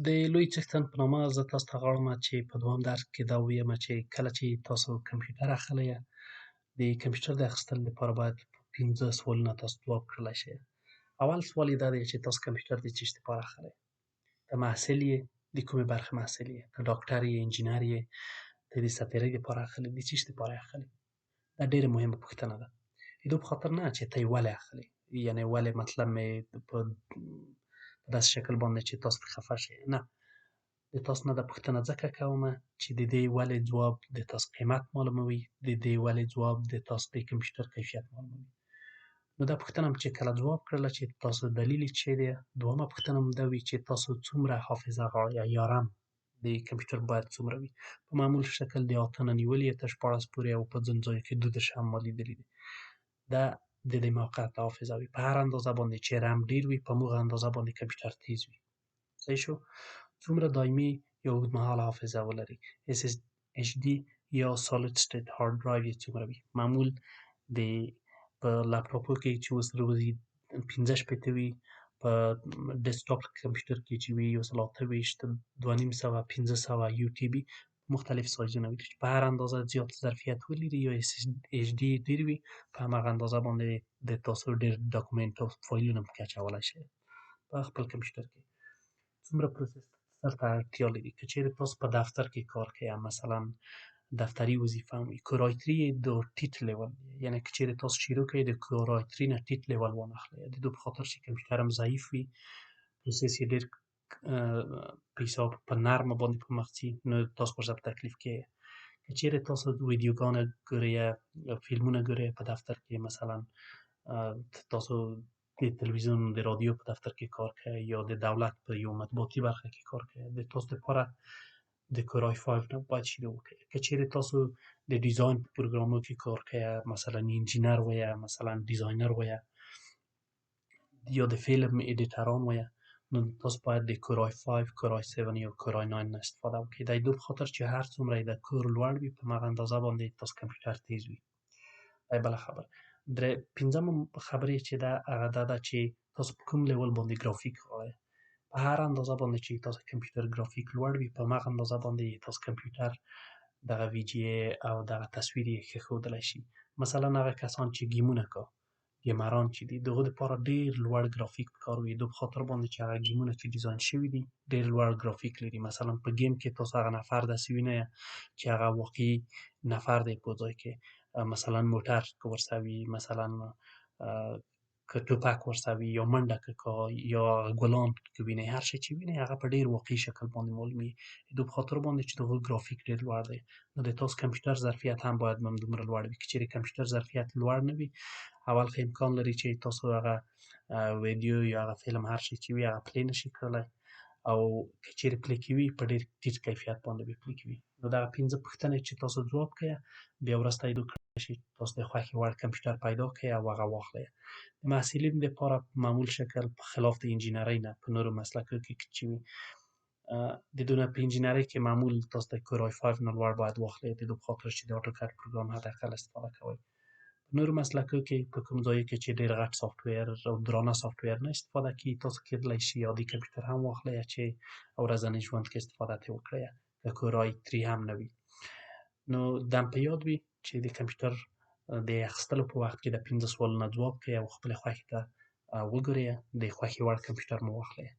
د لوی څښتن په نامه زه تاسو ته غواړم چې په دوهم درس کې دا ووایم چې کله چې تاسو کمپیوټر اخلئ د کمپیوټر د اخیستلو لپاره باید 15 سوالونه تاسو ځواب کړلی شئ. اول سوال یې دا دی چې تاسو کمپیوټر د څه شي لپاره اخلئ؟ ته محصل یې؟ د کومې برخې محصل یې؟ ته ډاکټر یې؟ انجینر یې؟ ته د سافټویر لپاره اخلي؟ د څه شي لپاره اخلي؟ دا ډېره مهمه پوښتنه ده. د دې په خاطر نه چې ته یې ولې اخلې، یعنې ولې مطلب مې په داسې شکل باندې چې تاسو پرې خفه شئ، نه. د تاسو نه دا پوښتنه ځکه کومه چې د دې ولې ځواب د تاسو قیمت معلوموي، د دې ولې ځواب د تاسو د کمپیوټر کیفیت معلوموي. نو دا پوښتنه مو چې کله ځواب کړله چې تاسو دلیل یې څه دی، دوهمه پوښتنه مو دا وي چې تاسو څومره حافظه غواړئ یا رم د کمپیوټر باید څومره وي. په معمول شکل د 8 نه نیولې تر 14 پورې او په ځینو ځایو کې 32 هم ما لیدلي دي. دا د دې موقته حافظه وي. په هر اندازه باندې چې رم ډېر وي په همغه اندازه باندې کمپیوټر تیز وي. صحیح شو؟ څومره دایمي یا اوږدمهاله حافظه ولري. SSHD یا سالید سټیټ هارد ډرایو یې څومره وي. معمول د په لپټاپو کې چې اوس روزي 15 وي، په ډیسکټاپ کمپیوټر کې چې وي 128 2500 1500 UTB مختلف سایزونه وي چې په هر اندازه زیات ظرفیت ولري یا SSHD ډېر وي په همغه اندازه باندې د تاسو ډېر ډاکومنټ او فایلونه پکې اچولی شئ په خپل کمپیوټر کې. څومره پروسیسر ته اړتیا لري. که چیرې تاسو په دفتر کې کار کوئ مثلا دفتري وظیفه هم وي، کور آی 3 یې د ټیټ لیول دی، یعنې که چیرې تاسو شروع کوئ د کور آی 3 نه ټیټ لیول وانخلئ د دې په خاطر چې کمپیوټر هم ضعیف وي، پروسس یې ډېر په حساب په نرمه باندې په مخ ځي، نو تاسو ورسره په تکلیف کې یې. که چیرې تاسو ویډیوګانې ګورئ یا فلمونه ګورئ په دفتر کې مثلا تاسو د تلویزیون د رادیو په دفتر کې کار کوئ یا د دولت په یو مطبوعاتي برخه کې کار کوئ، د تاسو لپاره د کور آی 5 نه باید شروع وکړئ. که چیرې تاسو د ډیزاین په پروګرامونو کې کار کوئ مثلا انجینر وایه، مثلا ډیزاینر وایه یا د فلم ایډیټران وایه، نو تاسو باید د کور آی 5 کور آی 7 یا کور آی 9 نه استفاده وکړئ. د دې په خاطر چې هر څومره د کور لوړ وي په همغه اندازه باندې تاسو کمپیوټر تیز وي. دا بله خبره. پنځمه خبره چې ده هغه دا ده چې تاسو په کوم لیول باندې ګرافیک غواړئ. په هر اندازه باندې چې تاسو کمپیوټر ګرافیک لوړ وي په همغه اندازه باندې تاسو کمپیوټر دغه ویډیو او دغه تصویر یې ښه ښودلی شي. مثلا هغه کسان چې ګیمونه کا ګیمران چې دي د هغو دپاره ډېر لوړ ګرافیک پکار وي، د دې په خاطر باندې چې هغه ګیمونه چې ډیزاین شوي دي ډېر لوړ ګرافیک لري. مثلا په ګیم کې تاسو هغه نفر داسې وینئ چې هغه واقعي نفر دی په ځای کې مثلا موټر که ورسره وي، مثلا که ټوپک ورسره وي یا منډه که کوي یا ګلان که وینئ، هر شی چې وینئ هغه په ډېر واقعي شکل باندې معلومي. د دې په خاطر باندې چې د هغو ګرافیک ډېر لوړ دی. نو د تاسو کمپیوټر ظرفیت هم باید همدومره لوړ وي. که چیرې کمپیوټر ظرفیت لوړ نه وي اول خو امکان لري چې تاسو هغه ویډیو یا هغه فلم هر شی چې وي هغه پلی نشئ کولی او که چیرې پلی کوي په ډېر ټیټ کیفیت باندې به پلی کوي. نو دغه 15 پوښتنې چې تاسو ځواب کړئ بیا وروسته یې وکړئ چې تاسو د خوښې وړ کمپیوټر پیدا کړئ او هغه واخلئ. د محصلینو لپاره په معمول شکل په خلاف د انجینرۍ نه په نورو مسلکونو کې چې وي د دونه په انجینرۍ کې معمول تاسو د کور آی 5 نه لوړ باید واخلئ د دې په خاطر چې د آټوکاد پروګرام حداقل استفاده کوئ. په نورو مسلکونو کې په کوم ځایو کې چې ډېر غټ سافټویر او درانه سافټویر نه استفاده کیږي تاسو کیدلی شي عادي کمپیوټر هم واخلئ چې ورځني ژوند کې استفاده ترې وکړئ که کور آی 3 هم نه وي. نو دم په یاد وي چې د کمپیوټر د اخیستلو په وخت کې د 15 سوالونه ځواب کړئ او خپلې خوښې ته وګورئ د خوښې وړ کمپیوټر مو واخلئ.